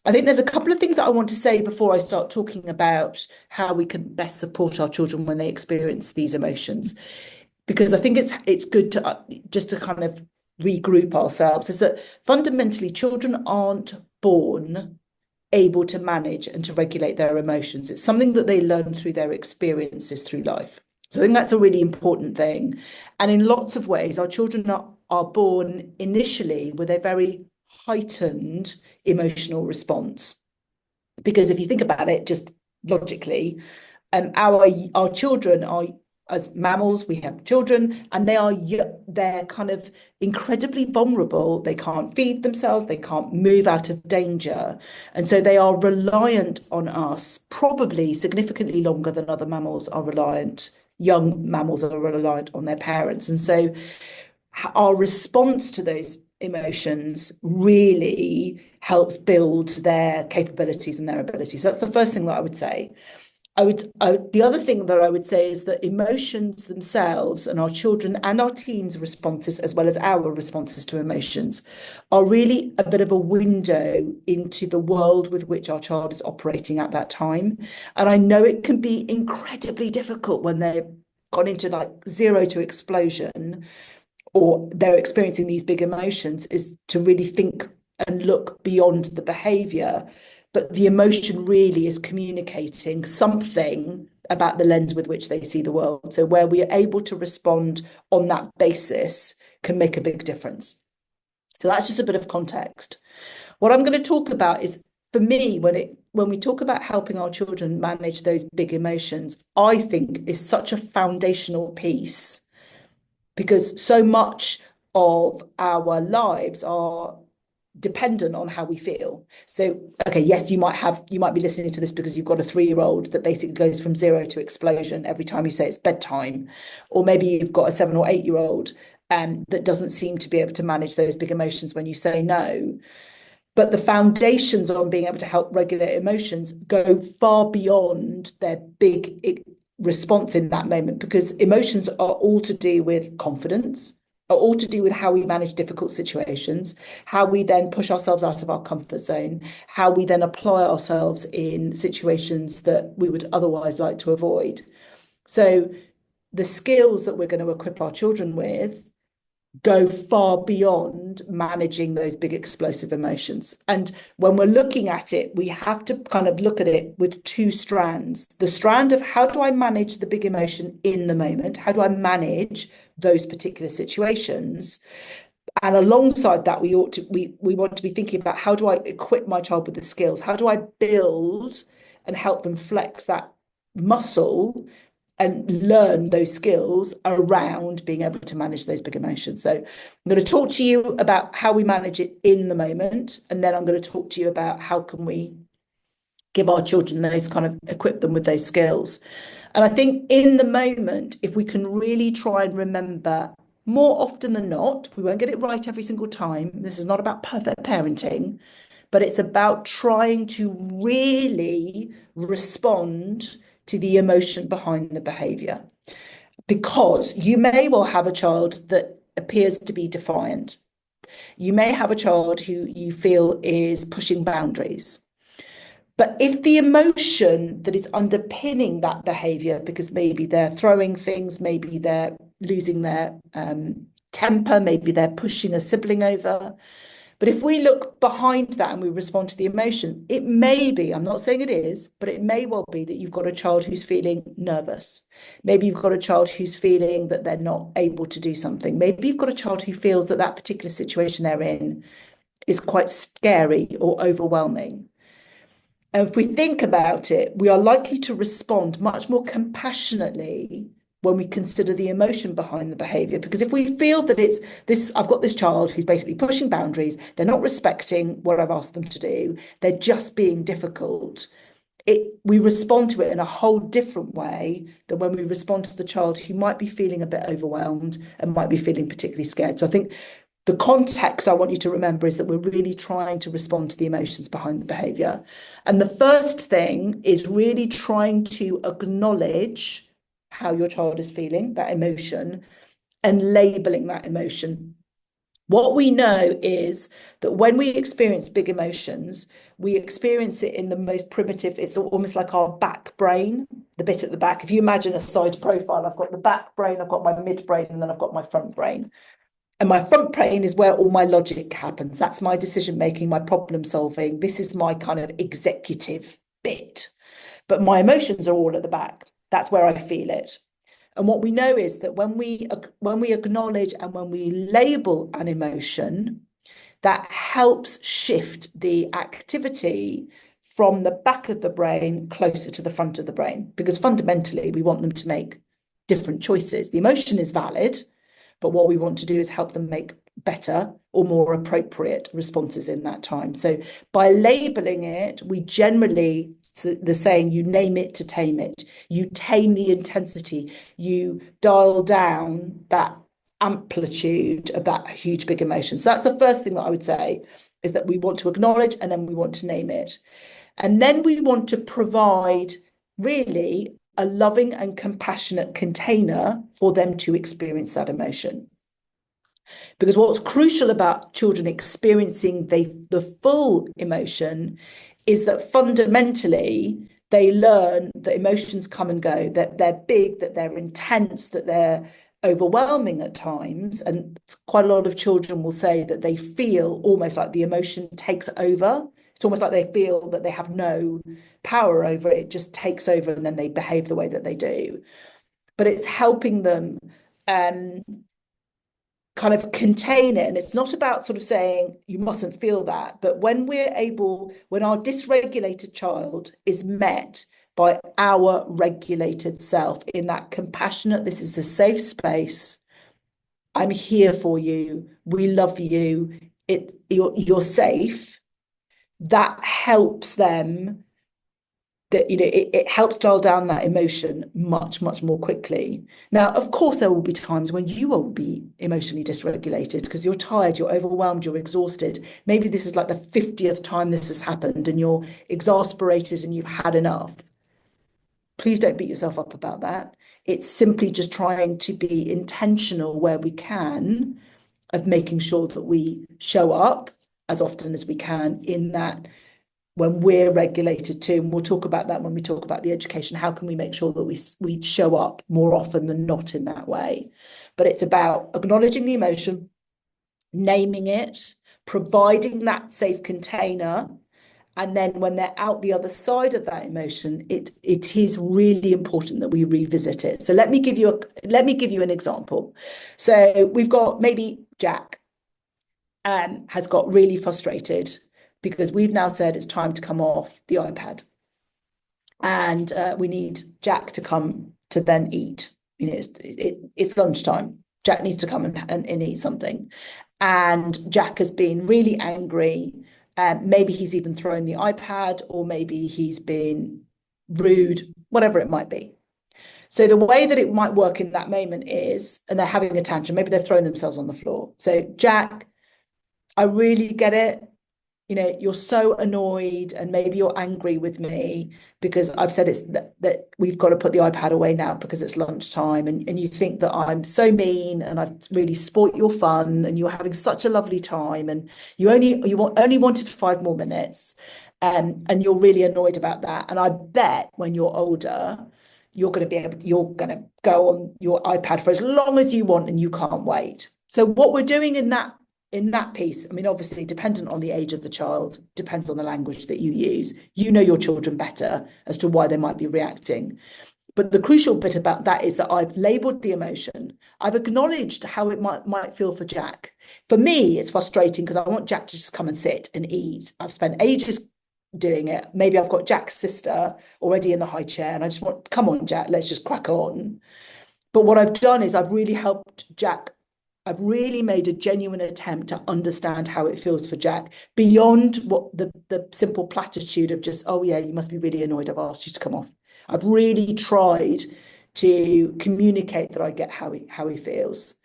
I think there's a couple of things that I want to say before I start talking about how we can best support our children when they experience these emotions, because I think it's good to just to kind of regroup ourselves. Is that fundamentally children aren't born able to manage and to regulate their emotions. It's something that they learn through their experiences through life. So I think that's a really important thing. And in lots of ways, our children are born initially with a very heightened emotional response. Because if you think about it, just logically, our children are, as mammals, we have children, and they're kind of incredibly vulnerable. They can't feed themselves, they can't move out of danger, and so they are reliant on us, probably significantly longer than other mammals are reliant. Young mammals are reliant on their parents, and so our response to those emotions really helps build their capabilities and their abilities. So that's the first thing that I would say. The other thing that I would say is that emotions themselves and our children and our teens' responses, as well as our responses to emotions, are really a bit of a window into the world with which our child is operating at that time. And I know it can be incredibly difficult when they've gone into like zero to explosion or they're experiencing these big emotions, is to really think and look beyond the behavior. But the emotion really is communicating something about the lens with which they see the world. So where we are able to respond on that basis can make a big difference. So that's just a bit of context. What I'm going to talk about is, for me, when we talk about helping our children manage those big emotions, I think is such a foundational piece, because so much of our lives are dependent on how we feel. So, okay, yes, you might be listening to this because you've got a 3-year-old that basically goes from zero to explosion every time you say it's bedtime, or maybe you've got a 7 or 8-year-old that doesn't seem to be able to manage those big emotions when you say no. But the foundations on being able to help regulate emotions go far beyond their big response in that moment, because emotions are all to do with confidence, are all to do with how we manage difficult situations, how we then push ourselves out of our comfort zone, how we then apply ourselves in situations that we would otherwise like to avoid. So the skills that we're going to equip our children with go far beyond managing those big explosive emotions. And when we're looking at it, we have to kind of look at it with two strands. The strand of how do I manage the big emotion in the moment? How do I manage those particular situations? And alongside that, we want to be thinking about, how do I equip my child with the skills? How do I build and help them flex that muscle and learn those skills around being able to manage those big emotions? So I'm going to talk to you about how we manage it in the moment, and then I'm going to talk to you about how can we give our children those, kind of equip them with those skills. And I think in the moment, if we can really try and remember, more often than not, we won't get it right every single time. This is not about perfect parenting, but it's about trying to really respond to the emotion behind the behavior. Because you may well have a child that appears to be defiant. You may have a child who you feel is pushing boundaries. But if the emotion that is underpinning that behavior, because maybe they're throwing things, maybe they're losing their temper, maybe they're pushing a sibling over. But if we look behind that and we respond to the emotion, it may be, I'm not saying it is, but it may well be that you've got a child who's feeling nervous. Maybe you've got a child who's feeling that they're not able to do something. Maybe you've got a child who feels that that particular situation they're in is quite scary or overwhelming. And if we think about it, we are likely to respond much more compassionately when we consider the emotion behind the behavior. Because if we feel that it's this, I've got this child who's basically pushing boundaries, they're not respecting what I've asked them to do, they're just being difficult. We respond to it in a whole different way than when we respond to the child who might be feeling a bit overwhelmed and might be feeling particularly scared. So I think the context I want you to remember is that we're really trying to respond to the emotions behind the behavior. And the first thing is really trying to acknowledge how your child is feeling, that emotion, and labeling that emotion. What we know is that when we experience big emotions, we experience it in the most primitive, it's almost like our back brain, the bit at the back. If you imagine a side profile, I've got the back brain, I've got my midbrain, and then I've got my front brain. And my front brain is where all my logic happens. That's my decision making, my problem solving. This is my kind of executive bit. But my emotions are all at the back. That's where I feel it. And what we know is that when we acknowledge and when we label an emotion, that helps shift the activity from the back of the brain closer to the front of the brain, because fundamentally we want them to make different choices. The emotion is valid, but what we want to do is help them make better or more appropriate responses in that time. So by labeling it, we generally, the saying, you name it to tame it. You tame the intensity. You dial down that amplitude of that huge, big emotion. So that's the first thing that I would say, is that we want to acknowledge and then we want to name it. And then we want to provide really a loving and compassionate container for them to experience that emotion. Because what's crucial about children experiencing the full emotion is that fundamentally they learn that emotions come and go, that they're big, that they're intense, that they're overwhelming at times. And quite a lot of children will say that they feel almost like the emotion takes over. It's almost like they feel that they have no power over it. It just takes over and then they behave the way that they do. But it's helping them kind of contain it. And it's not about sort of saying you mustn't feel that, but when our dysregulated child is met by our regulated self in that compassionate, this is a safe space, I'm here for you, we love you, you're safe, that helps them, that it helps dial down that emotion much, much more quickly. Now, of course, there will be times when you will be emotionally dysregulated because you're tired, you're overwhelmed, you're exhausted. Maybe this is like the 50th time this has happened and you're exasperated and you've had enough. Please don't beat yourself up about that. It's simply just trying to be intentional where we can of making sure that we show up as often as we can in that when we're regulated too, and we'll talk about that when we talk about the education. How can we make sure that we show up more often than not in that way? But it's about acknowledging the emotion, naming it, providing that safe container, and then when they're out the other side of that emotion, it is really important that we revisit it. So let me give you an example. So we've got maybe Jack has got really frustrated because we've now said it's time to come off the iPad. And we need Jack to come to then eat. It's lunchtime. Jack needs to come and eat something. And Jack has been really angry. Maybe he's even thrown the iPad, or maybe he's been rude, whatever it might be. So the way that it might work in that moment is, and they're having a tantrum, maybe they've thrown themselves on the floor. So Jack, I really get it. You're so annoyed and maybe you're angry with me because I've said it's that we've got to put the iPad away now because it's lunchtime, and you think that I'm so mean and I've really spoilt your fun and you're having such a lovely time and you only wanted 5 more minutes, and you're really annoyed about that. And I bet when you're older, you're going to go on your iPad for as long as you want and you can't wait. So what we're doing in that piece, I mean, obviously dependent on the age of the child, depends on the language that you use. You know your children better as to why they might be reacting. But the crucial bit about that is that I've labeled the emotion. I've acknowledged how it might feel for Jack. For me, it's frustrating because I want Jack to just come and sit and eat. I've spent ages doing it. Maybe I've got Jack's sister already in the high chair and I just want, come on, Jack, let's just crack on. But what I've done is I've really helped Jack. I've really made a genuine attempt to understand how it feels for Jack beyond what the simple platitude of just, oh yeah, you must be really annoyed I've asked you to come off. I've really tried to communicate that I get how he feels.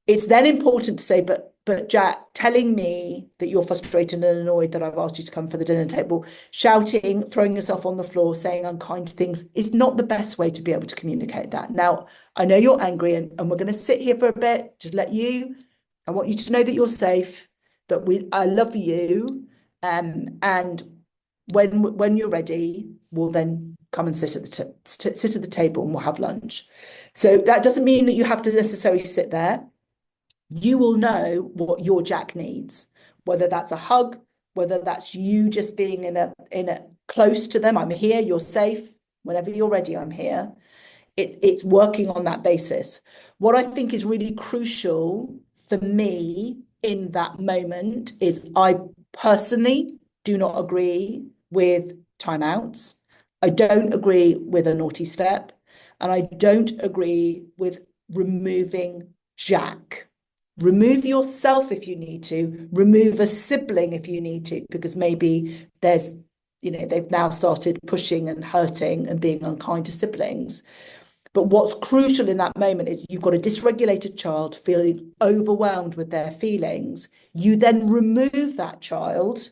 It's then important to say, but Jack, telling me that you're frustrated and annoyed that I've asked you to come for the dinner table, shouting, throwing yourself on the floor, saying unkind things is not the best way to be able to communicate that. Now, I know you're angry and we're going to sit here for a bit, just let you I want you to know that you're safe, that I love you, and when you're ready, we'll then come and sit at the table and we'll have lunch. So that doesn't mean that you have to necessarily sit there. You will know what your Jack needs, whether that's a hug, whether that's you just being in a close to them. I'm here, you're safe. Whenever you're ready, I'm here. It's working on that basis. What I think is really crucial for me in that moment is I personally do not agree with timeouts. I don't agree with a naughty step, and I don't agree with removing Jack. Remove yourself if you need to, remove a sibling if you need to, because maybe they've now started pushing and hurting and being unkind to siblings. But what's crucial in that moment is you've got a dysregulated child feeling overwhelmed with their feelings. You then remove that child,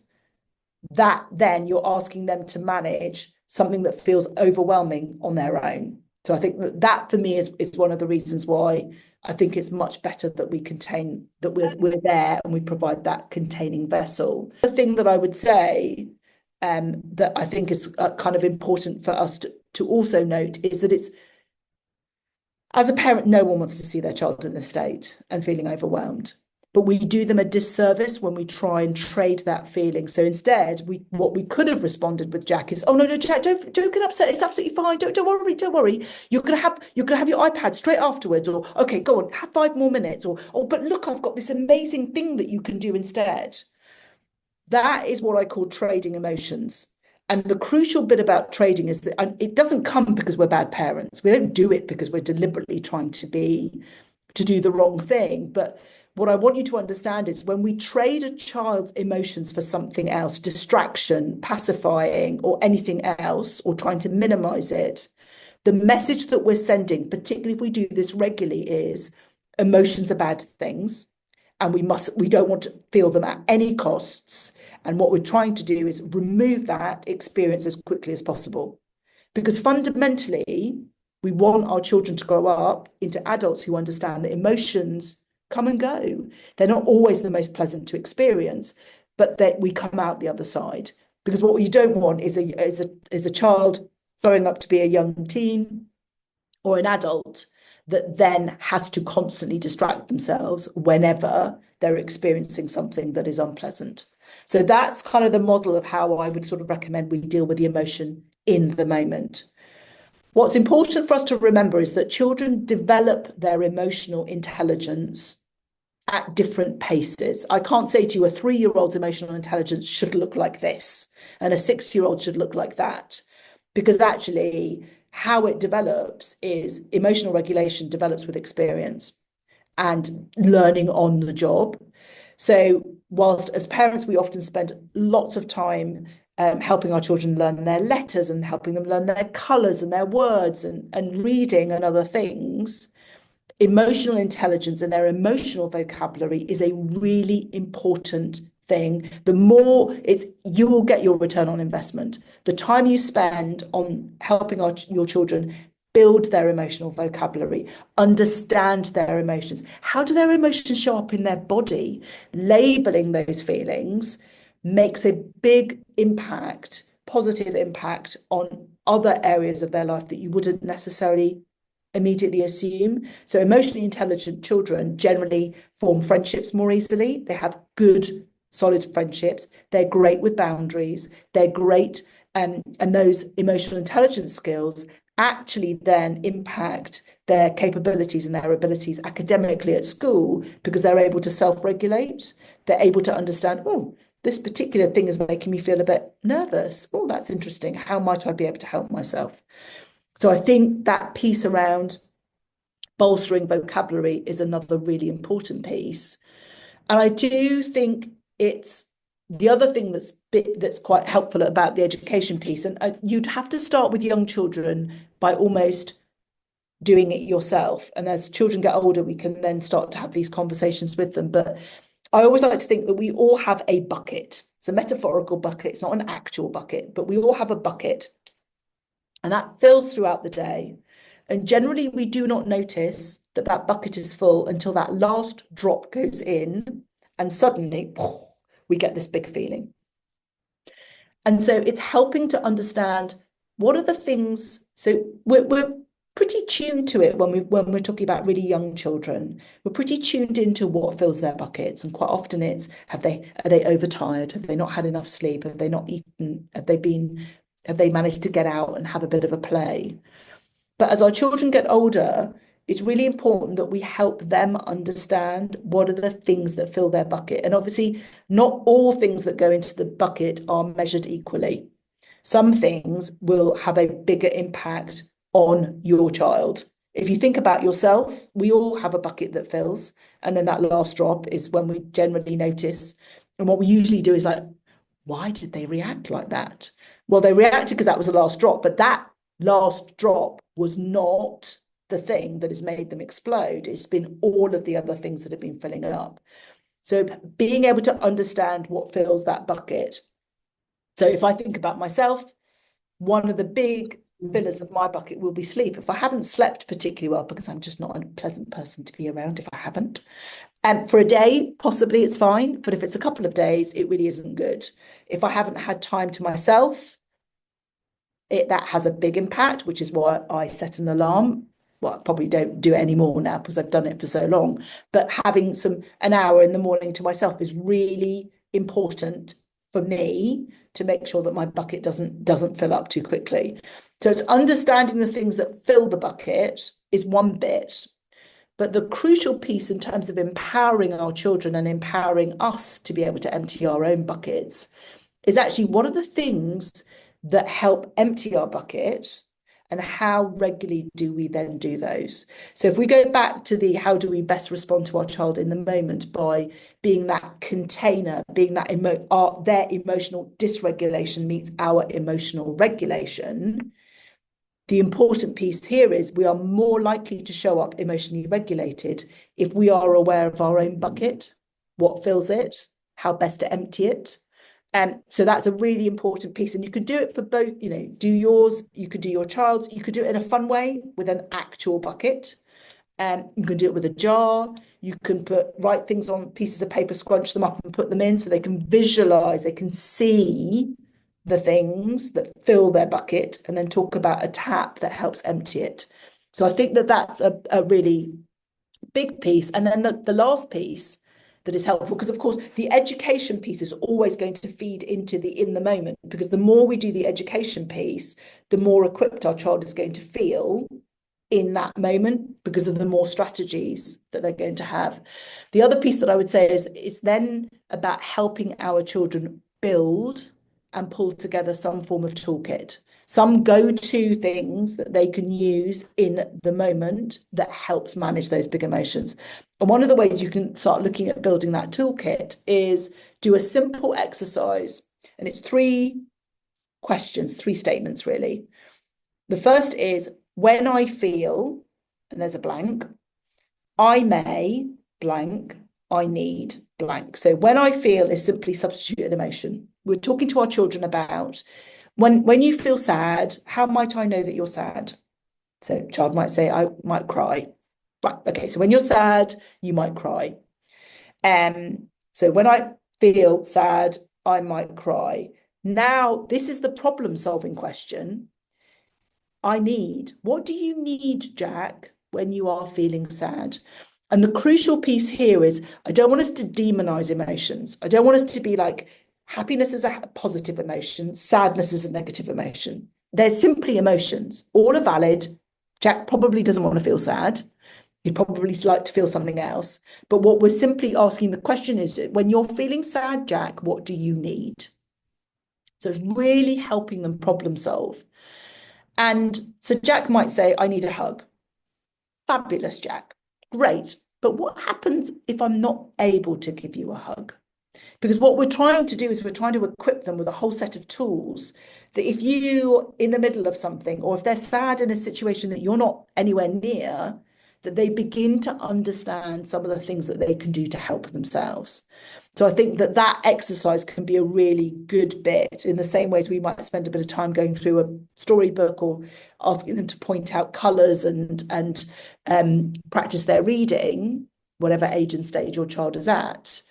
that then you're asking them to manage something that feels overwhelming on their own. So I think that for me is one of the reasons why I think it's much better that we contain, that we're there and we provide that containing vessel. The thing that I would say that I think is kind of important for us to also note is that it's, as a parent, no one wants to see their child in this state and feeling overwhelmed. But we do them a disservice when we try and trade that feeling. So instead, what we could have responded with Jack is, "Oh no, Jack, don't get upset. It's absolutely fine. Don't worry. You're gonna have your iPad straight afterwards." Or, "Okay, go on, have 5 more minutes." Or, "Oh, but look, I've got this amazing thing that you can do instead." That is what I call trading emotions. And the crucial bit about trading is that it doesn't come because we're bad parents. We don't do it because we're deliberately trying to do the wrong thing. But what I want you to understand is when we trade a child's emotions for something else, distraction, pacifying, or anything else, or trying to minimize it, the message that we're sending, particularly if we do this regularly, is emotions are bad things, and we don't want to feel them at any costs. And what we're trying to do is remove that experience as quickly as possible. Because fundamentally, we want our children to grow up into adults who understand that emotions come and go. They're not always the most pleasant to experience, but that we come out the other side. Because what you don't want is a child growing up to be a young teen or an adult that then has to constantly distract themselves whenever they're experiencing something that is unpleasant. So that's kind of the model of how I would sort of recommend we deal with the emotion in the moment. What's important for us to remember is that children develop their emotional intelligence at different paces. I can't say to you a 3-year-old's emotional intelligence should look like this and a 6-year-old should look like that, because actually how it develops is emotional regulation develops with experience and learning on the job. So whilst as parents, we often spend lots of time helping our children learn their letters and helping them learn their colours and their words and reading and other things, emotional intelligence and their emotional vocabulary is a really important thing. The more you will get your return on investment. The time you spend on helping your children build their emotional vocabulary, understand their emotions. How do their emotions show up in their body? Labeling those feelings makes a big impact, positive impact on other areas of their life that you wouldn't necessarily immediately assume. So emotionally intelligent children generally form friendships more easily. They have good, solid friendships. They're great with boundaries. They're great, and those emotional intelligence skills actually then impact their capabilities and their abilities academically at school because they're able to self-regulate. They're able to understand, oh, this particular thing is making me feel a bit nervous. Oh, that's interesting. How might I be able to help myself? So I think that piece around bolstering vocabulary is another really important piece. And I do think it's the other thing that's quite helpful about the education piece. And you'd have to start with young children by almost doing it yourself. And as children get older, we can then start to have these conversations with them. But I always like to think that we all have a bucket. It's a metaphorical bucket. It's not an actual bucket, but we all have a bucket. And that fills throughout the day. And generally, we do not notice that that bucket is full until that last drop goes in, and suddenly we get this big feeling. And so it's helping to understand what are the things. So we're pretty tuned to it when we're talking about really young children. We're pretty tuned into what fills their buckets, and quite often it's are they overtired? Have they not had enough sleep? Have they not eaten? Have they managed to get out and have a bit of a play? But as our children get older, it's really important that we help them understand what are the things that fill their bucket. And obviously, not all things that go into the bucket are measured equally. Some things will have a bigger impact on your child. If you think about yourself, we all have a bucket that fills, and then that last drop is when we generally notice. And what we usually do is like, why did they react like that? Well, they reacted because that was the last drop, but that last drop was not the thing that has made them explode. It's been all of the other things that have been filling up. So being able to understand what fills that bucket. So if I think about myself, one of the big fillers of my bucket will be sleep. If I haven't slept particularly well, because I'm just not a pleasant person to be around if I haven't. And for a day, possibly it's fine. But if it's a couple of days, it really isn't good. If I haven't had time to myself, that has a big impact, which is why I set an alarm. Well, I probably don't do it anymore now because I've done it for so long. But having an hour in the morning to myself is really important for me to make sure that my bucket doesn't fill up too quickly. So it's understanding the things that fill the bucket is one bit. But the crucial piece in terms of empowering our children and empowering us to be able to empty our own buckets is actually what are the things that help empty our bucket, and how regularly do we then do those? So if we go back to the how do we best respond to our child in the moment by being that container, being that their emotional dysregulation meets our emotional regulation, the important piece here is we are more likely to show up emotionally regulated if we are aware of our own bucket, what fills it, how best to empty it. And so that's a really important piece. And you can do it for both, do yours, you could do your child's, you could do it in a fun way with an actual bucket. You can do it with a jar. You can write things on pieces of paper, scrunch them up and put them in so they can visualize, they can see the things that fill their bucket, and then talk about a tap that helps empty it. So I think that that's a really big piece. And then the last piece that is helpful, because of course the education piece is always going to feed into the in the moment, because the more we do the education piece, the more equipped our child is going to feel in that moment because of the more strategies that they're going to have. The other piece that I would say is it's then about helping our children build and pull together some form of toolkit, some go-to things that they can use in the moment that helps manage those big emotions. And one of the ways you can start looking at building that toolkit is do a simple exercise. And it's 3 questions, 3 statements, really. The first is, when I feel, and there's a blank, I may blank, I need blank. So when I feel is simply substitute an emotion. We're talking to our children about when you feel sad, how might I know that you're sad? So child might say, I might cry. Right, okay, so when you're sad, you might cry. So when I feel sad, I might cry. Now, this is the problem-solving question. What do you need, Jack, when you are feeling sad? And the crucial piece here is I don't want us to demonize emotions. I don't want us to be like, happiness is a positive emotion, sadness is a negative emotion. They're simply emotions. All are valid. Jack probably doesn't want to feel sad. He'd probably like to feel something else. But what we're simply asking the question is, when you're feeling sad, Jack, what do you need? So it's really helping them problem solve. And so Jack might say, I need a hug. Fabulous, Jack. Great. But what happens if I'm not able to give you a hug? Because what we're trying to do is we're trying to equip them with a whole set of tools that if you're in the middle of something, or if they're sad in a situation that you're not anywhere near, that they begin to understand some of the things that they can do to help themselves. So I think that that exercise can be a really good bit, in the same way as we might spend a bit of time going through a storybook or asking them to point out colours and practice their reading, whatever age and stage your child is at.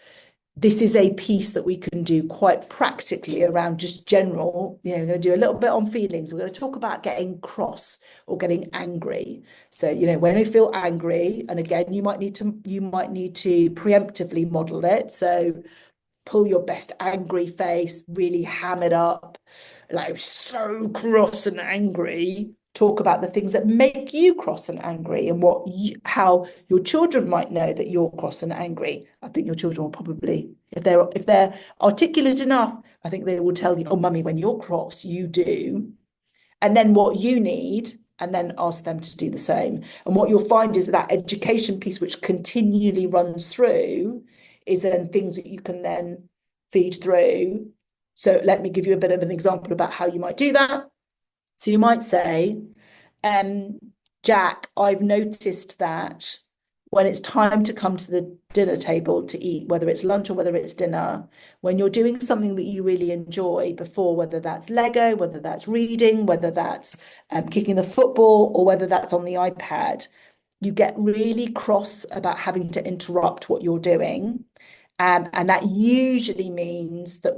This is a piece that we can do quite practically around just general, we're going to do a little bit on feelings. We're going to talk about getting cross or getting angry. So, when you feel angry, and again, you might need to preemptively model it. So pull your best angry face, really ham it up, like so cross and angry. Talk about the things that make you cross and angry, and how your children might know that you're cross and angry. I think your children will probably, if they're articulate enough, I think they will tell you, "Oh, mummy, when you're cross, you do," and then what you need, and then ask them to do the same. And what you'll find is that education piece, which continually runs through, is then things that you can then feed through. So let me give you a bit of an example about how you might do that. So you might say, Jack, I've noticed that when it's time to come to the dinner table to eat, whether it's lunch or whether it's dinner, when you're doing something that you really enjoy before, whether that's Lego, whether that's reading, whether that's kicking the football, or whether that's on the iPad, you get really cross about having to interrupt what you're doing. And that usually means that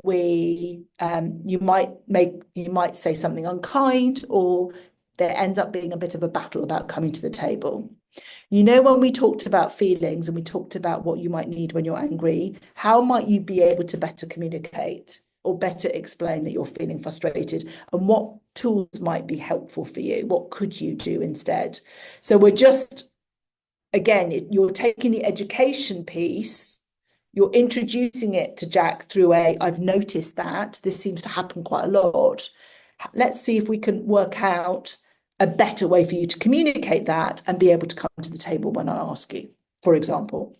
you might say something unkind, or there ends up being a bit of a battle about coming to the table. When we talked about feelings and we talked about what you might need when you're angry, how might you be able to better communicate or better explain that you're feeling frustrated, and what tools might be helpful for you? What could you do instead? So again, you're taking the education piece, you're introducing it to Jack through I've noticed that this seems to happen quite a lot. Let's see if we can work out a better way for you to communicate that and be able to come to the table when I ask you, for example.